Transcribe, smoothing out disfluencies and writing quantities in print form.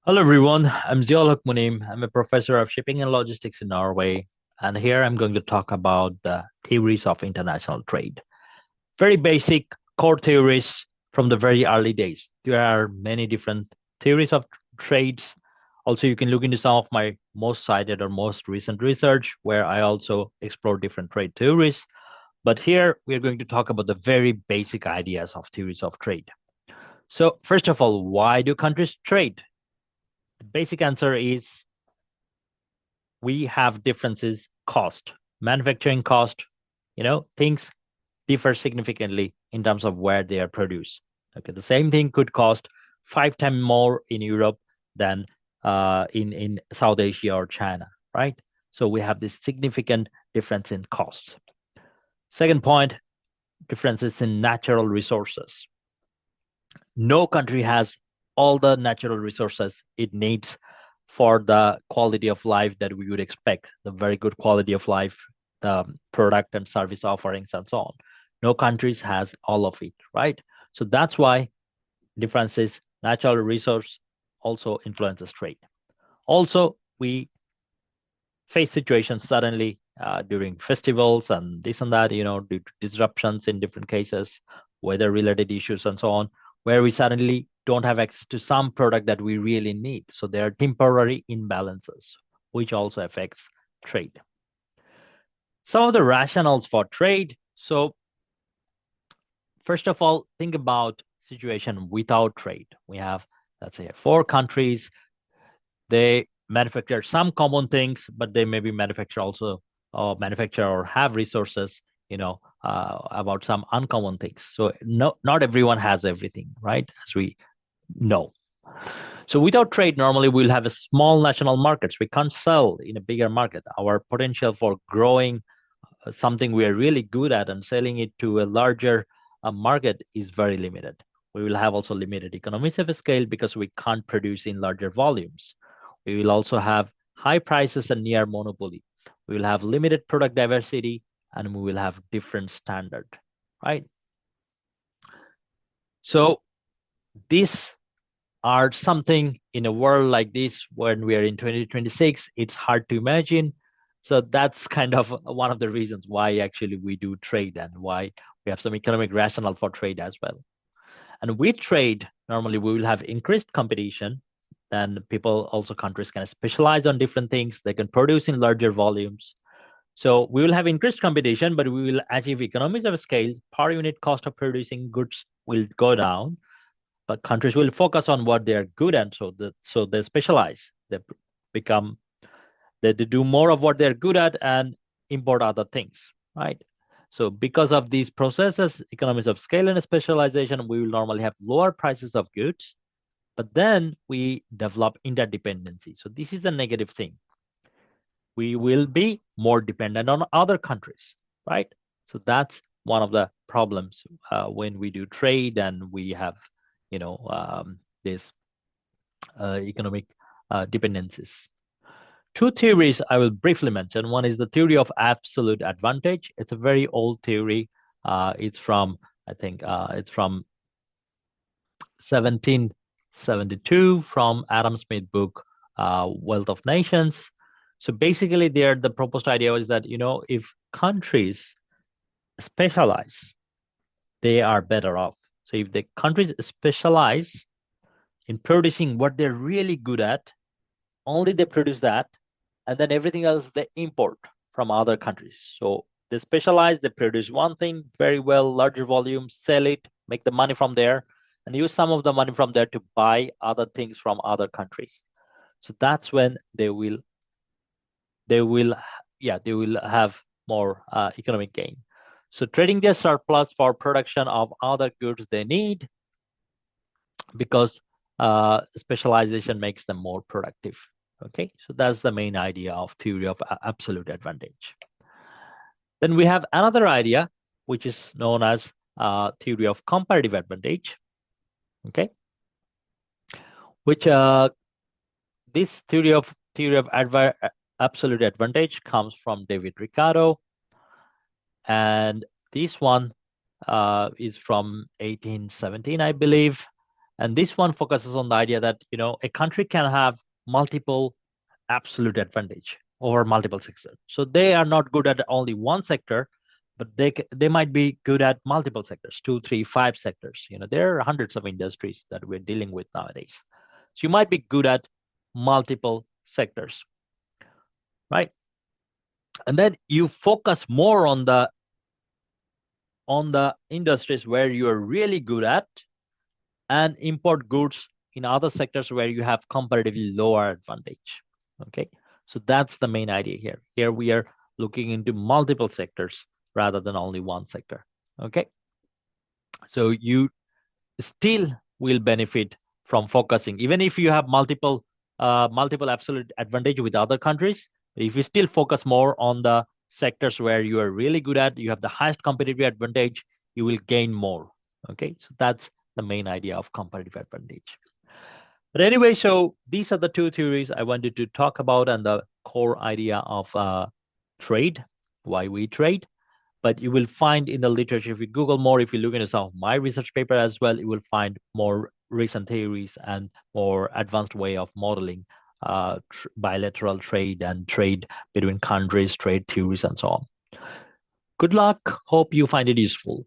Hello everyone, I'm Ziaul Munim. I'm a professor of shipping and logistics in Norway, and here I'm going to talk about the theories of international trade. Very basic core theories from the very early days. There are many different theories of trades. Also, you can look into some of my most cited or most recent research where I also explore different trade theories. But here we are going to talk about the very basic ideas of theories of trade. So, first of all, why do countries trade? The basic answer is we have differences cost, manufacturing cost, things differ significantly in terms of where they are produced. Okay, the same thing could cost 5 times more in Europe than in South Asia or China, right? So we have this significant difference in costs. Second point, differences in natural resources. No country has all the natural resources it needs for the quality of life that we would expect, the very good quality of life, the product and service offerings, and so on. No countries has all of it, right? So that's why differences, natural resource also influences trade. Also, we face situations suddenly during festivals and this and that, due to disruptions in different cases, weather related issues and so on, where we suddenly don't have access to some product that we really need. So there are temporary imbalances, which also affects trade. Some of the rationales for trade. So first of all, think about situation without trade. We have, let's say, four countries. They manufacture some common things, but they maybe manufacture or have resources, about some uncommon things. So not everyone has everything, right? As we know. So without trade, normally we'll have a small national markets. We can't sell in a bigger market. Our potential for growing something we are really good at and selling it to a larger market is very limited. We will have also limited economies of scale because we can't produce in larger volumes. We will also have high prices and near monopoly. We will have limited product diversity and we will have different standard, right? So these are something in a world like this when we are in 2026, it's hard to imagine. So that's kind of one of the reasons why actually we do trade and why we have some economic rationale for trade as well. And with trade, normally we will have increased competition. Then people, also countries can specialize on different things. They can produce in larger volumes. So we will have increased competition, but we will achieve economies of scale. Per unit cost of producing goods will go down, but countries will focus on what they are good at. So they specialize. They become they do more of what they're good at and import other things, right? So because of these processes, economies of scale and specialization, we will normally have lower prices of goods, but then we develop interdependency. So this is a negative thing. We will be more dependent on other countries, right? So that's one of the problems when we do trade and we have, this economic dependencies. Two theories I will briefly mention. One is the theory of absolute advantage. It's a very old theory. It's from, I think, it's from 1772 from Adam Smith book, Wealth of Nations. So basically, there the proposed idea is that if countries specialize, they are better off. So if the countries specialize in producing what they're really good at, only they produce that, and then everything else they import from other countries. So they specialize, they produce one thing very well, larger volume, sell it, make the money from there, and use some of the money from there to buy other things from other countries. So that's when they will they will have more economic gain. So trading their surplus for production of other goods they need, because specialization makes them more productive. Okay, so that's the main idea of theory of absolute advantage. Then we have another idea, which is known as theory of comparative advantage. Okay, which this theory of absolute advantage comes from David Ricardo, and this one is from 1817, I believe. And this one focuses on the idea that, a country can have multiple absolute advantage over multiple sectors. So they are not good at only one sector, but they might be good at multiple sectors, 2, 3, 5 sectors. There are hundreds of industries that we're dealing with nowadays. So you might be good at multiple sectors, right? And then you focus more on the industries where you are really good at, and import goods in other sectors where you have comparatively lower advantage. Okay, so that's the main idea here. Here we are looking into multiple sectors rather than only one sector. Okay, so you still will benefit from focusing, even if you have multiple absolute advantage with other countries. If you still focus more on the sectors where you are really good at, you have the highest competitive advantage, you will gain more. Okay, so that's the main idea of comparative advantage. But anyway, so these are the two theories I wanted to talk about, and the core idea of trade, why we trade. But you will find in the literature, if you Google more, if you look into some of my research paper as well, you will find more recent theories and more advanced way of modeling bilateral trade and trade between countries, trade theories, and so on. Good luck. Hope you find it useful.